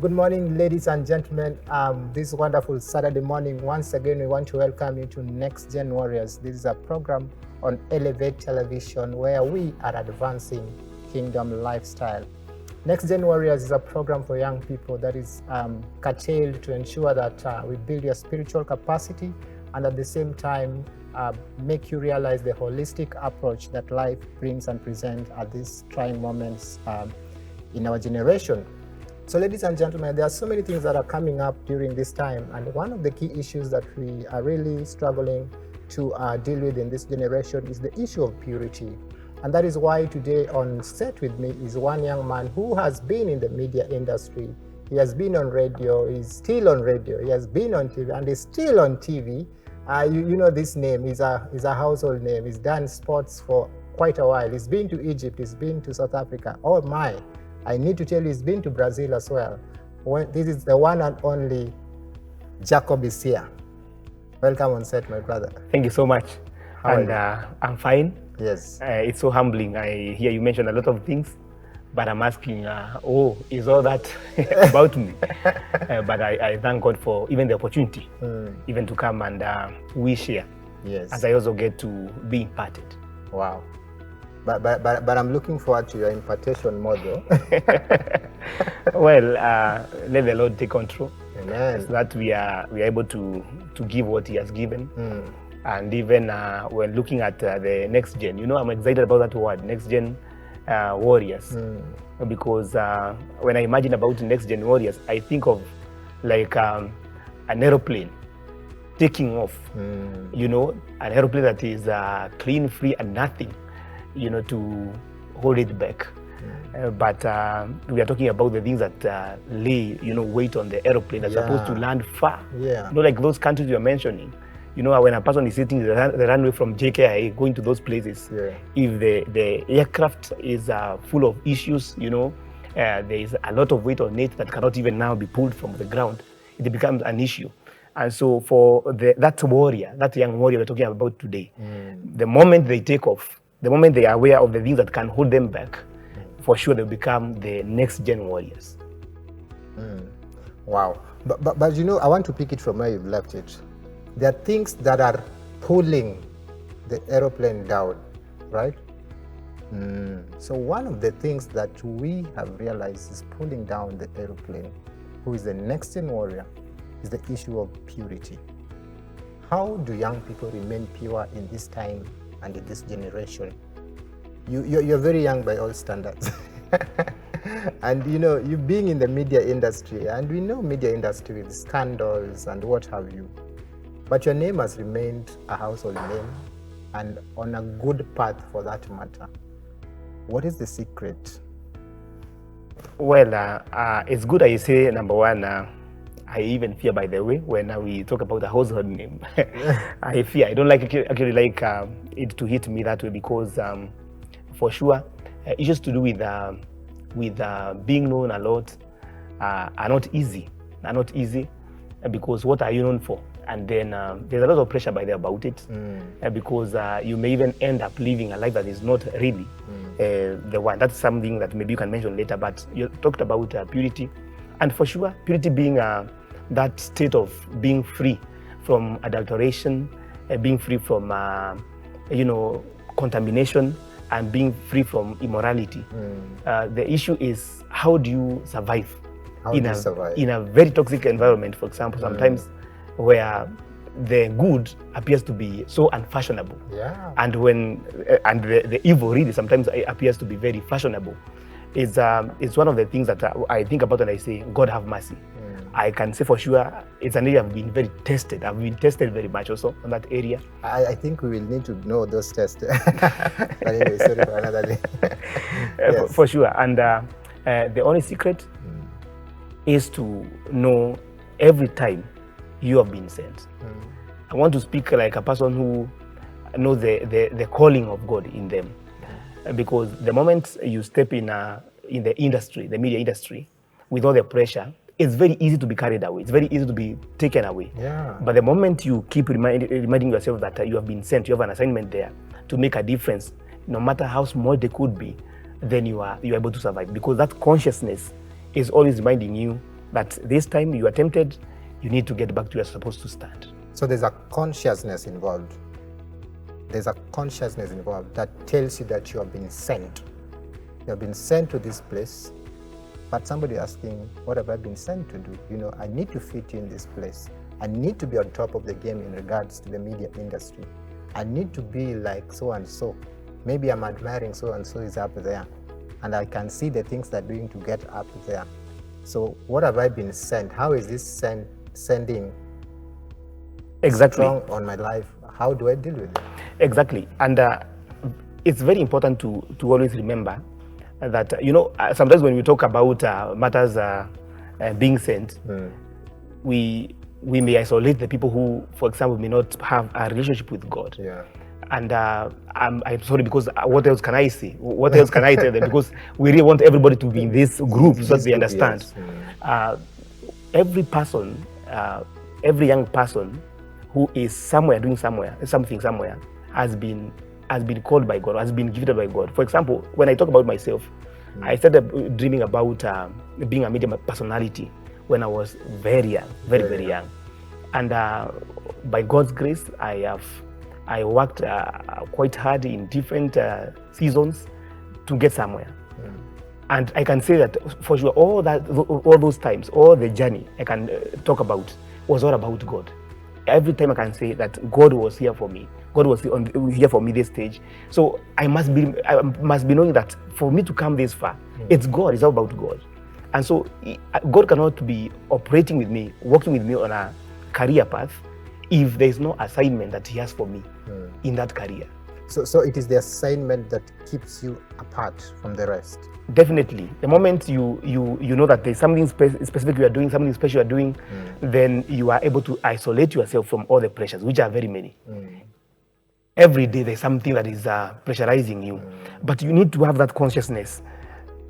Good morning, ladies and gentlemen. This wonderful Saturday morning, once again, we want to welcome you to Nextgen Warriors. This is a program on Elevate Television where we are advancing kingdom lifestyle. Nextgen Warriors is a program for young people that is curtailed to ensure that we build your spiritual capacity and at the same time make you realize the holistic approach that life brings and presents at these trying moments in our generation. So ladies and gentlemen, there are so many things that are coming up during this time, and one of the key issues that we are really struggling to deal with in this generation is the issue of purity. And that is why today on set with me is one young man who has been in the media industry. He has been on radio, he's still on radio, he has been on TV, and he's still on TV. You know this name, is a household name. He's done sports for quite a while. He's been to Egypt, he's been to South Africa. Oh my, I need to tell you, he's been to Brazil as well. This is the one and only Jacob is here. Welcome on set, my brother. Thank you so much. How are and I'm fine. Yes. It's so humbling. I hear you mention a lot of things, but I'm asking, is all that about me? But I thank God for even the opportunity, even to come and we share. Yes. As I also get to be imparted. Wow. But I'm looking forward to your impartation model. Well, let the Lord take control. Amen. So that we are able to give what He has given. And even when looking at the next gen, I'm excited about that word, Nextgen Warriors. Because when I imagine about Nextgen Warriors, I think of like an aeroplane taking off. An aeroplane that is clean, free, and nothing, to hold it back. But we are talking about the things that lay, weight on the aeroplane that's supposed to land far. Yeah. Like those countries you're mentioning. When a person is sitting the runway from JKIA going to those places, if the aircraft is full of issues, there is a lot of weight on it that cannot even now be pulled from the ground, it becomes an issue. And so for that young warrior we're talking about today, the moment they take off, the moment they are aware of the things that can hold them back, for sure they'll become the next gen warriors. Wow. But I want to pick it from where you've left it. There are things that are pulling the aeroplane down, right? So one of the things that we have realized is pulling down the aeroplane, who is the next gen warrior, is the issue of purity. How do young people remain pure in this time and in this generation? You're very young by all standards. And you being in the media industry, and we know media industry with scandals and what have you, but your name has remained a household name and on a good path for that matter. What is the secret? Well, it's good I say, number one, I even fear, by the way, when we talk about a household name. I fear. I don't actually like it to hit me that way because for sure, issues to do with being known a lot are not easy. Because what are you known for? And then there's a lot of pressure about it because you may even end up living a life that is not really the one. That's something that maybe you can mention later, but you talked about purity. And for sure, purity being that state of being free from adulteration, being free from, contamination, and being free from immorality. The issue is, how do you survive in a very toxic environment, for example, sometimes where the good appears to be so unfashionable. And when the evil really sometimes appears to be very fashionable. It's one of the things that I think about when I say, God have mercy. I can say for sure, it's an area I've been very tested. I've been tested very much also on that area. I think we will need to know those tests. But anyway, sorry for another day. Yes. For sure. And the only secret is to know every time you have been sent. I want to speak like a person who knows the calling of God in them. Because the moment you step in the industry, the media industry, with all the pressure, it's very easy to be carried away. It's very easy to be taken away. But the moment you keep reminding yourself that you have been sent, you have an assignment there to make a difference, no matter how small they could be, then you are able to survive. Because that consciousness is always reminding you that this time you are tempted, you need to get back to where you're supposed to stand. So there's a consciousness involved. There's a consciousness involved that tells you that you have been sent. You have been sent to this place, but somebody asking, what have I been sent to do? You know, I need to fit in this place. I need to be on top of the game in regards to the media industry. I need to be like so and so. Maybe I'm admiring so and so is up there, and I can see the things they're doing to get up there. So what have I been sent? How is this sending exactly strong on my life? How do I deal with it? Exactly. And it's very important to always remember that, sometimes when we talk about matters being sent, we may isolate the people who, for example, may not have a relationship with God. Yeah. And I'm sorry, because what else can I say? What else can I tell them? Because we really want everybody to be in this group so that they understand. Yes. Every person, every young person who is doing something somewhere, has been called by God, has been gifted by God. For example, when I talk about myself, I started dreaming about being a media personality when I was very young, very young. And by God's grace, I worked quite hard in different seasons to get somewhere. And I can say that for sure, all those times, all the journey I can talk about was all about God. Every time I can say that God was here for me. God was here for me this stage. So I must be knowing that for me to come this far, it's God. It's all about God. And so God cannot be operating with me, working with me on a career path if there is no assignment that He has for me in that career. So it is the assignment that keeps you apart from the rest. Definitely. The moment you know that there's something specific you are doing, something special you are doing, then you are able to isolate yourself from all the pressures, which are very many. Every day there's something that is pressurizing you. But you need to have that consciousness.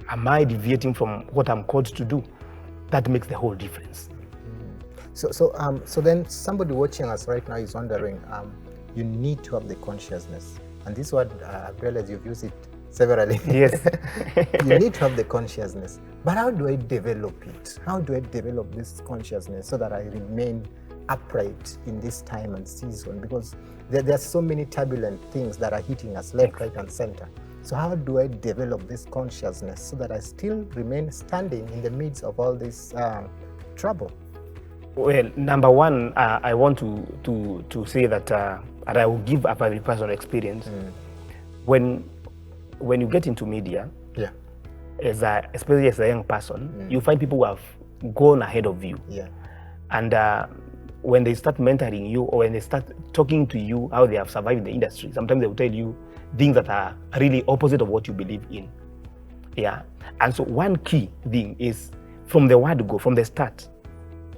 Am I deviating from what I'm called to do? That makes the whole difference. So then somebody watching us right now is wondering, you need to have the consciousness. And this word, I've realized you've used it severally. Yes. You need to have the consciousness. But how do I develop it? How do I develop this consciousness so that I remain upright in this time and season? Because there are so many turbulent things that are hitting us left, right, and center. So how do I develop this consciousness so that I still remain standing in the midst of all this trouble? Well, number one, I want to say that, and I will give a very personal experience. When you get into media, especially as a young person, you find people who have gone ahead of you. Yeah. And when they start mentoring you, or when they start talking to you how they have survived in the industry, sometimes they will tell you things that are really opposite of what you believe in. Yeah. And so one key thing is, from the word go, from the start,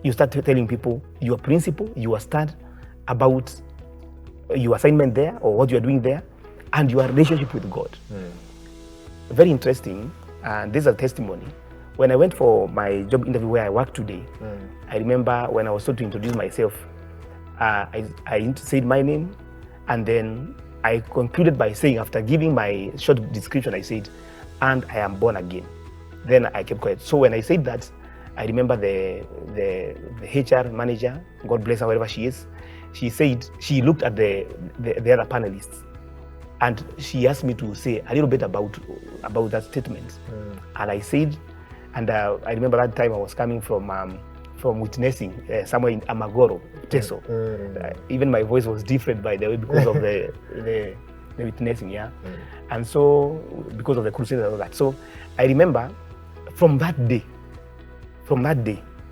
you start telling people your principle, your stand about your assignment there, or what you are doing there, and your relationship with God. Very interesting. And this is a testimony. When I went for my job interview where I work today, I remember when I was told to introduce myself, I said my name, and then I concluded by saying, after giving my short description, I said, and I am born again. Then I kept quiet. So when I said that, I remember the HR manager, God bless her wherever she is, she said, she looked at the other panelists, and she asked me to say a little bit about that statement. And I said, and I remember that time I was coming from witnessing somewhere in Amagoro, Teso. Even my voice was different, by the way, because of the witnessing, yeah. And so, because of the crusade and all that. So I remember from that day,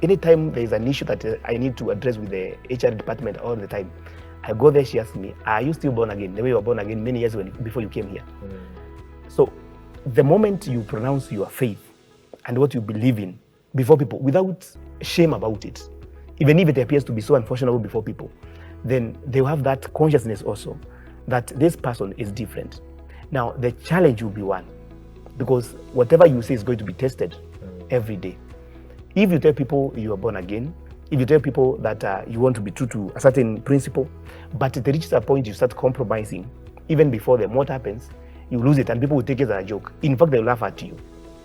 anytime there is an issue that I need to address with the HR department all the time, I go there, she asks me, are you still born again? The way you were born again many years before you came here. So the moment you pronounce your faith and what you believe in before people, without shame about it, even if it appears to be so unfashionable before people, then they will have that consciousness also that this person is different. Now, the challenge will be one, because whatever you say is going to be tested every day. If you tell people you are born again, if you tell people that you want to be true to a certain principle, but it reaches a point you start compromising, even before what happens, you lose it, and people will take it as a joke. In fact, they'll laugh at you.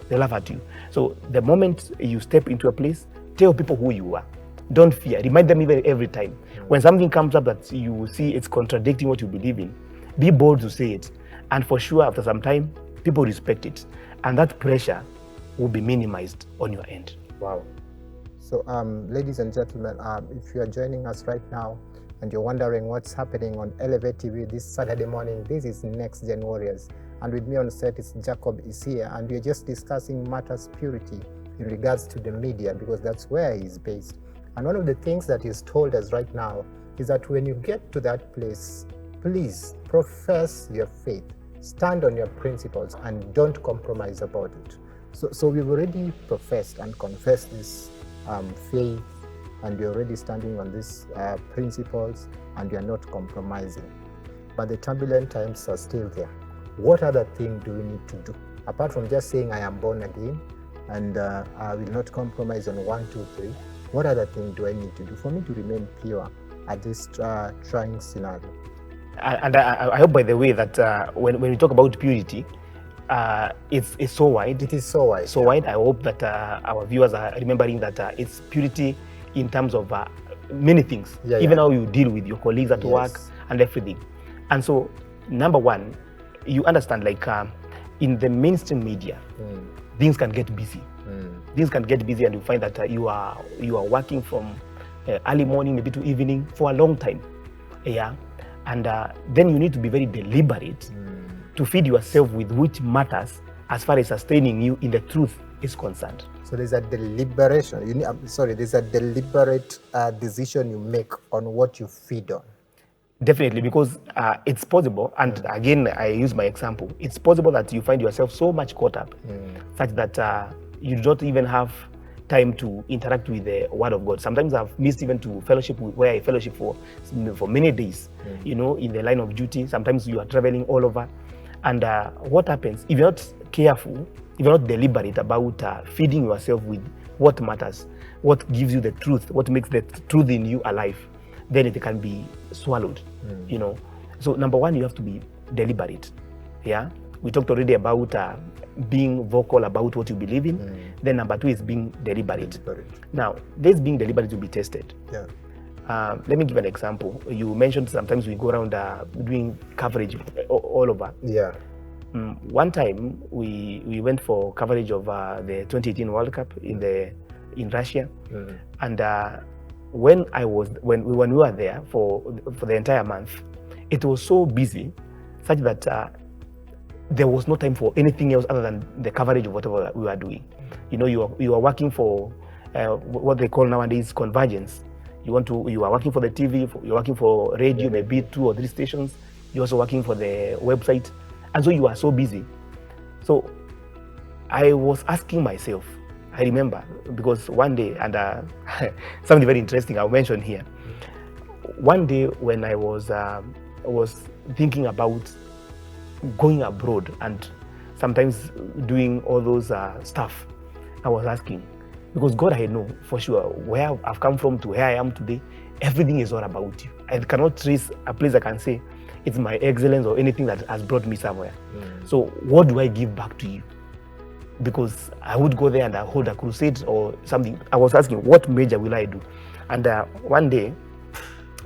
They'll laugh at you. So the moment you step into a place, Tell people who you are. Don't fear. Remind them even every time. When something comes up that you see it's contradicting what you believe in, be bold to say it. And for sure, after some time, people respect it. And that pressure will be minimized on your end. Wow. So, ladies and gentlemen, if you are joining us right now and you're wondering what's happening on Elevate TV this Saturday morning, this is Nextgen Warriors. And with me on set is Jacob is here, and we're just discussing matters purity in regards to the media, because that's where he's based. And one of the things that he's told us right now is that when you get to that place, please profess your faith, stand on your principles, and don't compromise about it. So we've already professed and confessed this faith, and we're already standing on these principles, and we are not compromising. But the turbulent times are still there. What other thing do we need to do? Apart from just saying I am born again and I will not compromise on 1, 2, 3, what other thing do I need to do for me to remain pure at this trying scenario? And I hope, by the way, that when we talk about purity, it's so wide. It is so wide. So wide. I hope that our viewers are remembering that it's purity in terms of many things, even how you deal with your colleagues at work and everything. And so, number one, you understand, like in the mainstream media, things can get busy. Things can get busy, and you find that you are working from early morning maybe to evening for a long time. And then you need to be very deliberate to feed yourself with which matters as far as sustaining you in the truth is concerned. So there's a deliberation. There's a deliberate decision you make on what you feed on. Definitely, because it's possible, and again, I use my example. It's possible that you find yourself so much caught up, such that you don't even have time to interact with the Word of God. Sometimes I've missed even to fellowship where I fellowship for many days, in the line of duty. Sometimes you are traveling all over. And what happens, if you're not careful, if you're not deliberate about feeding yourself with what matters, what gives you the truth, what makes the truth in you alive, then it can be swallowed, So number one, you have to be deliberate. We talked already about being vocal about what you believe in. Then number two is being deliberate. Now, this being deliberate will be tested. Let me give an example. You mentioned sometimes we go around doing coverage all over. One time we went for coverage of the 2018 World Cup in Russia, and when we were there for the entire month, it was so busy, such that there was no time for anything else other than the coverage of whatever we were doing. You are working for what they call nowadays convergence. You are working for the TV, you're working for radio, maybe 2 or 3 stations. You're also working for the website, and so you are so busy. So I was asking myself, I remember, because one day, and something very interesting I'll mention here. One day when I was thinking about going abroad and sometimes doing all those stuff, I was asking, because God, I know for sure where I've come from to where I am today, everything is all about you. I cannot trace a place I can say it's my excellence or anything that has brought me somewhere. So what do I give back to you? Because I would go there and I hold a crusade or something. I was asking, what major will I do? And one day,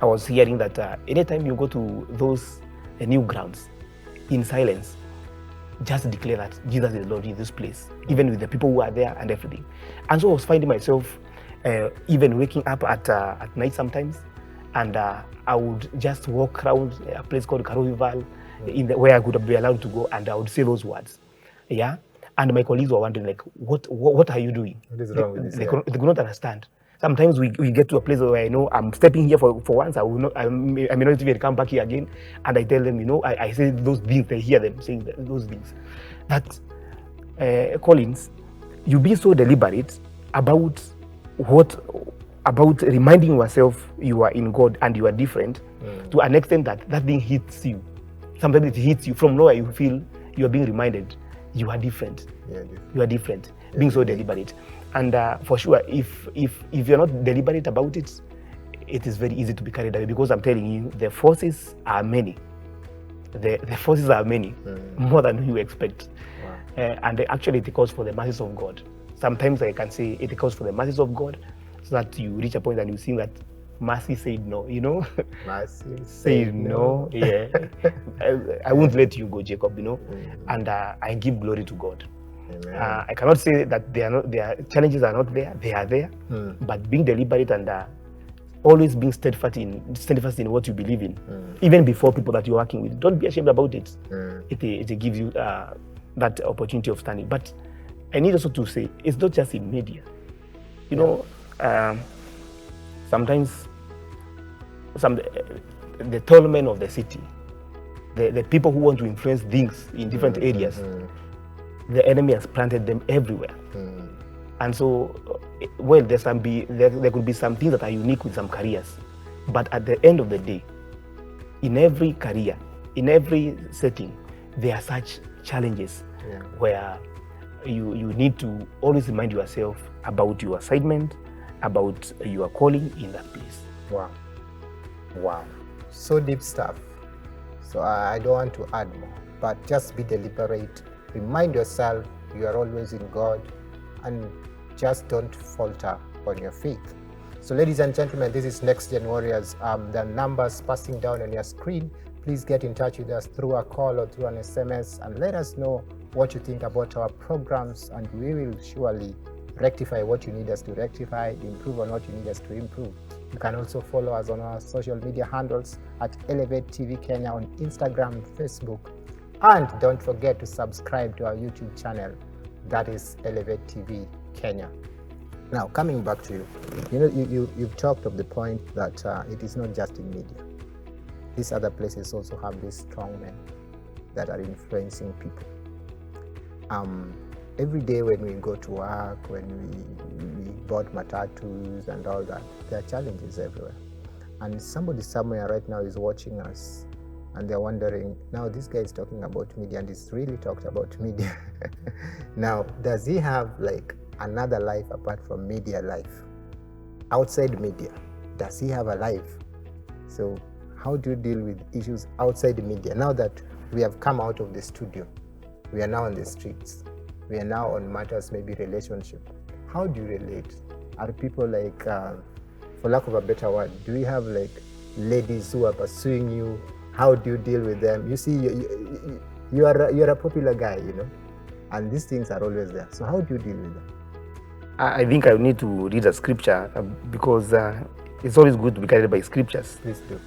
I was hearing that anytime you go to those new grounds, in silence, just declare that Jesus is Lord in this place, even with the people who are there and everything. And so I was finding myself even waking up at night sometimes, and I would just walk around a place called Karovival, where I could be allowed to go, and I would say those words. And my colleagues were wondering, like, what are you doing? What is wrong with this? They could not understand. Sometimes we get to a place where I know I'm stepping here for once. I may not even come back here again. And I tell them, I say those things. They hear them saying those things. That Collins, you be so deliberate about reminding yourself you are in God and you are different, to an extent that thing hits you. Sometimes it hits you from nowhere. You feel you are being reminded you are different. You are different. Being so deliberate. And for sure, if you're not deliberate about it, it is very easy to be carried away, because I'm telling you, the forces are many. The forces are many, more than you expect. Wow. And actually, it calls for the mercies of God. Sometimes I can say it calls for the mercies of God, so that you reach a point and you think that mercy said no, you know. Mercy Said no. Yeah. I won't let you go, Jacob, you know. And I give glory to God. I cannot say that their challenges are not there. They are there. But being deliberate and always being steadfast in what you believe in, even before people that you're working with. Don't be ashamed about it. It gives you that opportunity of standing. But I need also to say, it's not just in media. You know, sometimes the tall men of the city, the people who want to influence things in different areas, the enemy has planted them everywhere. And so, well, there could be some things that are unique with some careers, but at the end of the day, in every career, in every setting, there are such challenges where you need to always remind yourself about your assignment, about your calling in that place. Wow, so deep stuff. So I don't want to add more, but just be deliberate. Remind yourself you are always in God, and just don't falter on your faith. So ladies and gentlemen, this is Nextgen Warriors. The numbers passing down on your screen. Please get in touch with us through a call or through an SMS and let us know what you think about our programs, and we will surely rectify what you need us to rectify, improve on what you need us to improve. You can also follow us on our social media handles at Elevate TV Kenya on Instagram, Facebook, and don't forget to subscribe to our YouTube channel, that is Elevate TV Kenya. Now, coming back to you, you know, you've talked of the point that it is not just in media. These other places also have these strong men that are influencing people. Every day when we go to work, when we board matatus and all that, there are challenges everywhere. And somebody somewhere right now is watching us and they're wondering, now this guy is talking about media and he's really talked about media. Now, does he have like another life apart from media life? Outside media, does he have a life? So how do you deal with issues outside the media? Now that we have come out of the studio, we are now on the streets, we are now on matters, maybe relationship. How do you relate? Are people like, for lack of a better word, do you have like ladies who are pursuing you? How do you deal with them? You see, you're a popular guy, you know, and these things are always there. So how do you deal with them? I think I need to read a scripture because it's always good to be guided by scriptures. Please do.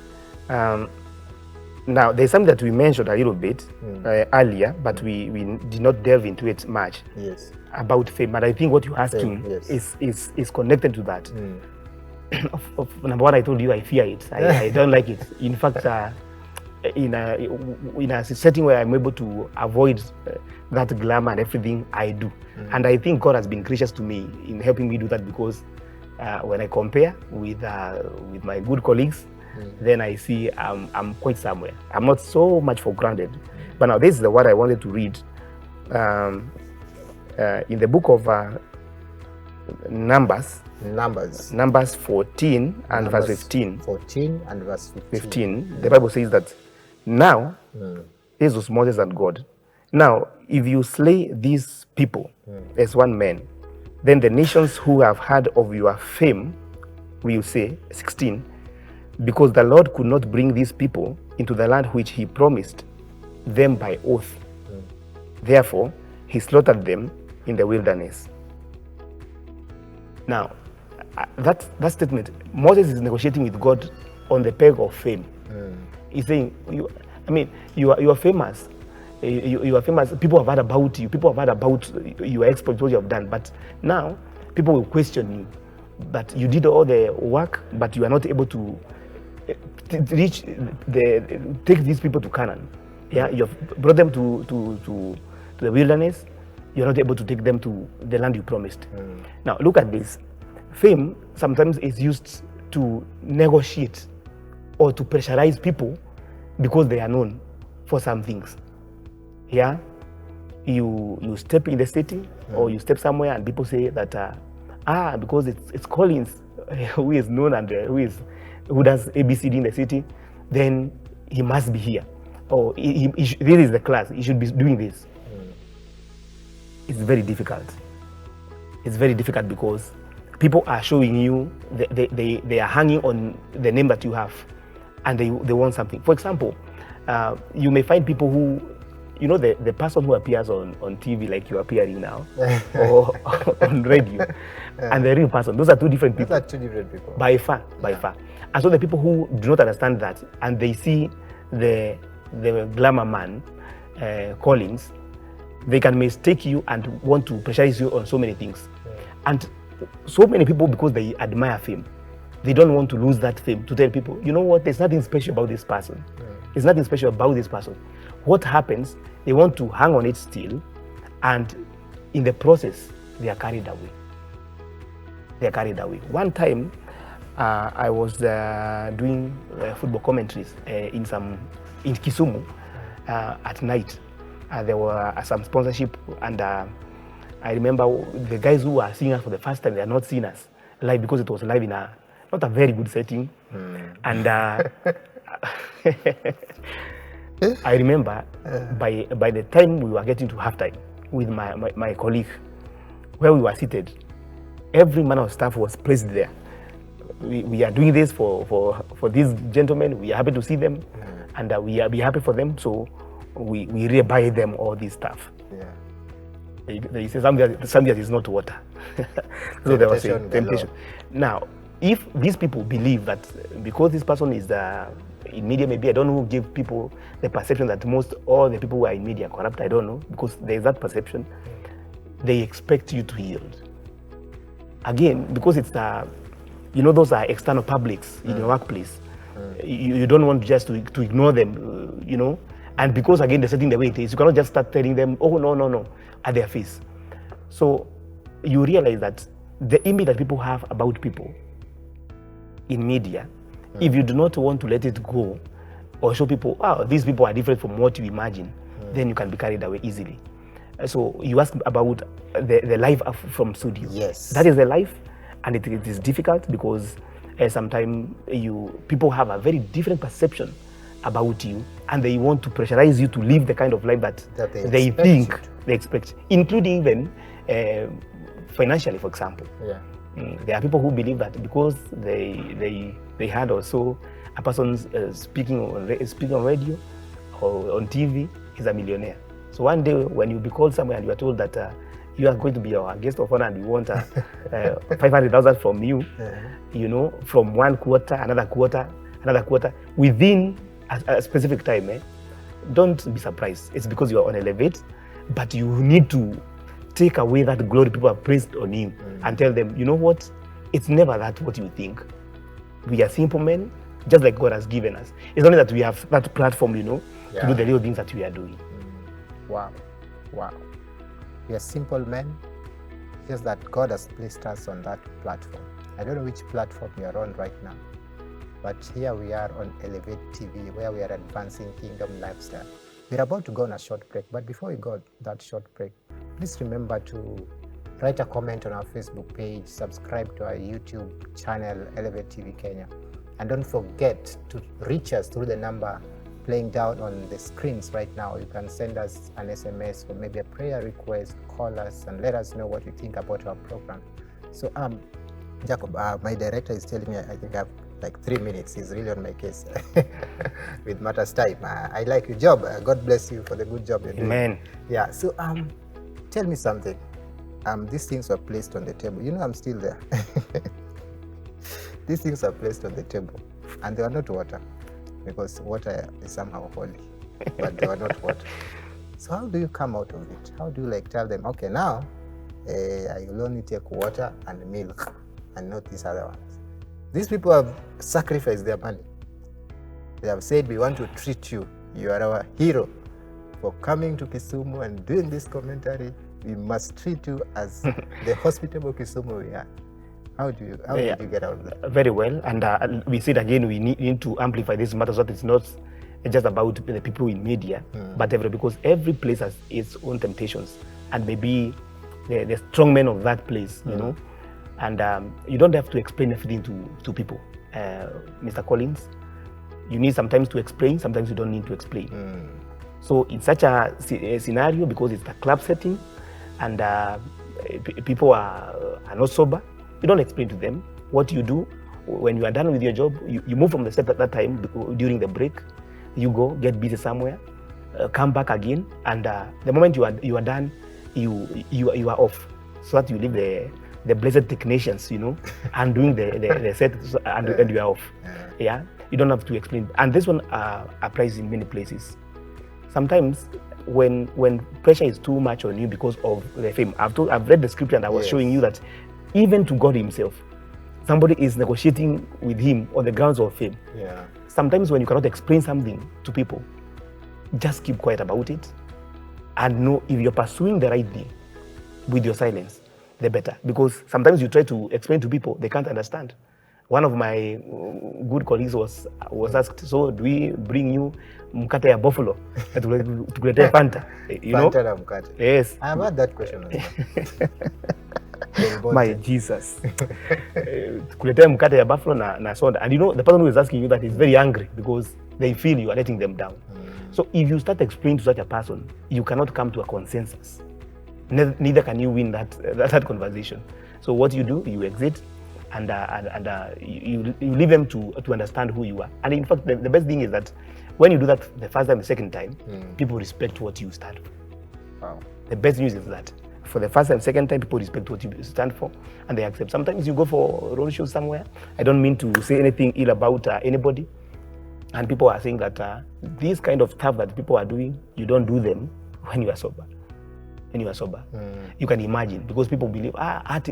Now, there's something that we mentioned a little bit earlier, but we did not delve into it much. Yes. About fame. But I think what you're asking is connected to that. Number one, I told you I fear it. I don't like it. In fact, in a setting where I'm able to avoid that glamour and everything, I do. And I think God has been gracious to me in helping me do that, because when I compare with my good colleagues, then I see I'm quite somewhere. I'm not so much for granted. But now this is the word I wanted to read. In the book of Numbers 14 and verse 15. 14 and verse 15. The Bible says that now, this was Moses and God. Now, if you slay these people as one man, then the nations who have heard of your fame will say, 16, because the Lord could not bring these people into the land which he promised them by oath. Therefore, he slaughtered them in the wilderness. Now, that statement, Moses is negotiating with God on the peg of fame. He's saying, you are famous. You are famous. People have heard about you. People have heard about your exploits, what you have done. But now, people will question you. That you did all the work, but you are not able to take these people to Canaan. Yeah, you have brought them to the wilderness. You're not able to take them to the land you promised. Now, look at this. Fame sometimes is used to negotiate or to pressurize people because they are known for some things. Yeah, you step in the city or you step somewhere and people say that because it's Collins who is known and who does ABCD in the city, then he must be here, or this is the class, he should be doing this. It's very difficult. It's very difficult because people are showing you, they are hanging on the name that you have, and they want something. For example, you may find people who, you know, the person who appears on TV like you're appearing now, or on radio, and the real person, those are two different people. Those are two different people. By far. And so the people who do not understand that, and they see the glamour man, Collins, they can mistake you and want to pressurize you on so many things. And so many people, because they admire fame, they don't want to lose that fame, to tell people, you know what, there's nothing special about this person. There's nothing special about this person. What happens, they want to hang on it still, and in the process, they are carried away. One time, I was doing football commentaries in Kisumu at night. There were some sponsorship, and I remember the guys who were seeing us for the first time, they are not seeing us live because it was live in not a very good setting. And I remember by the time we were getting to halftime with my colleague, where we were seated, every man of staff was placed there. We are doing this for these gentlemen. We are happy to see them, and we are happy for them. So we really buy them all this stuff. They say something is not water. So they were saying temptation. Now, if these people believe that because this person is in media, maybe I don't know who give people the perception that most all the people who are in media are corrupt. I don't know, because there is that perception. They expect you to yield. Again, because it's those are external publics in your workplace. You don't want just to ignore them, and because again they're setting the way it is, you cannot just start telling them, oh no, at their face. So you realize that the image that people have about people in media, if you do not want to let it go or show people, these people are different from what you imagine, then you can be carried away easily. So you ask about the life from studio. Yes, that is the life, and it is difficult because sometimes people have a very different perception about you, and they want to pressurize you to live the kind of life that they think they expect, including even financially, for example. There are people who believe that because they had also a person speaking on radio or on TV, he's a millionaire. So one day when you be called somewhere and you are told that you are going to be our guest of honor and we want 500,000 from you, from one quarter, another quarter, within a specific time, don't be surprised. It's because you are on elevate, but you need to take away that glory people have placed on you and tell them, you know what, it's never that what you think. We are simple men, just like God has given us. It's only that we have that platform, to do the real things that we are doing. Wow. We are simple men, just that God has placed us on that platform. I don't know which platform you are on right now, but here we are on Elevate TV, where we are advancing kingdom lifestyle. We're about to go on a short break, but before we go that short break, please remember to write a comment on our Facebook page, subscribe to our YouTube channel, Elevate TV Kenya, and don't forget to reach us through the number playing down on the screens right now. You can send us an SMS or maybe a prayer request, call us and let us know what you think about our program. So Jacob, my director is telling me I think I have like 3 minutes. He's really on my case with matters time. I like your job. God bless you for the good job you're doing. Amen. Yeah, so tell me something. These things were placed on the table. I'm still there. These things are placed on the table and they are not water, because water is somehow holy, but they were not water. So how do you come out of it? How do you tell them, okay, now I will only take water and milk and not these other ones? These people have sacrificed their money. They have said, we want to treat you. You are our hero for coming to Kisumu and doing this commentary. We must treat you as the hospitable Kisumu we are. How did you get out of that? Very well, and we said again, we need to amplify this matter so that it's not just about the people in media, but because every place has its own temptations, and maybe the strong men of that place, and you don't have to explain everything to people. Mr. Collins, you need sometimes to explain, sometimes you don't need to explain. So in such a scenario, because it's a club setting, and people are not sober, You don't explain to them. What you do when you are done with your job, you move from the set at that time during the break. You go get busy somewhere, come back again, and the moment you are done, you are off, so that you leave the blessed technicians, and doing the set, and you are off. Yeah, you don't have to explain. And this one applies in many places. Sometimes when pressure is too much on you because of the fame, I've read the scripture and I was showing you that even to God himself, somebody is negotiating with him on the grounds of fame. Yeah. Sometimes when you cannot explain something to people, just keep quiet about it and know if you're pursuing the right thing with your silence, the better. Because sometimes you try to explain to people, they can't understand. One of my good colleagues was asked, so do we bring you mkate ya buffalo tukuletee Fanta? Fanta na mkate. Yes. I have had that question as well. My Jesus. Tukuletee mkate ya buffalo na soda. And the person who is asking you that is very angry because they feel you are letting them down. So if you start explaining to such a person, you cannot come to a consensus. Neither can you win that conversation. So what you do, you exit, and you leave them to understand who you are. And in fact, the best thing is that when you do that the first time, the second time, people respect what you stand for. Wow. The best news is that for the first and second time, people respect what you stand for, and they accept. Sometimes you go for road shows somewhere. I don't mean to say anything ill about anybody, and people are saying that these kind of stuff that people are doing, you don't do them when you are sober. When you are sober, you can imagine, because people believe art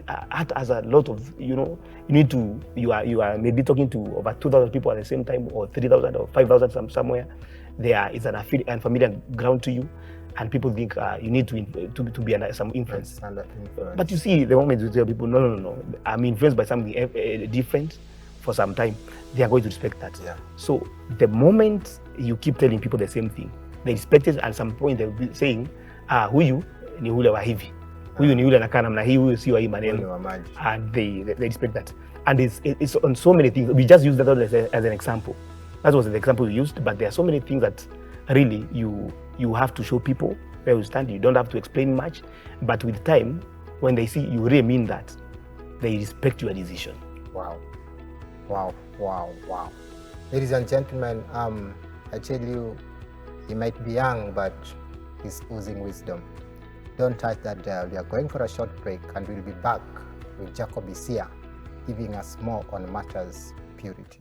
has a lot of, you are maybe talking to over 2,000 people at the same time, or 3,000 or 5,000 somewhere. There is an unfamiliar ground to you, and people think you need to be under some influence. But you see, the moment you tell people, no, I'm influenced by something different for some time, they are going to respect that. Yeah. So the moment you keep telling people the same thing, they respect it. At some point they'll be saying, huyu ni ule wa hivi, huyu ni ule anakaa namna hii, huyu si wa hii maneno, and they respect that. And it's on so many things. We just use that as an example. That was the example we used, but there are so many things that really you have to show people where you stand. You don't have to explain much, but with time, when they see you really mean that, they respect your decision. Wow. Ladies and gentlemen, I tell you, he might be young, but he's oozing wisdom. Don't touch that dial. We are going for a short break, and we'll be back with Jacob Isia, giving us more on matters purity.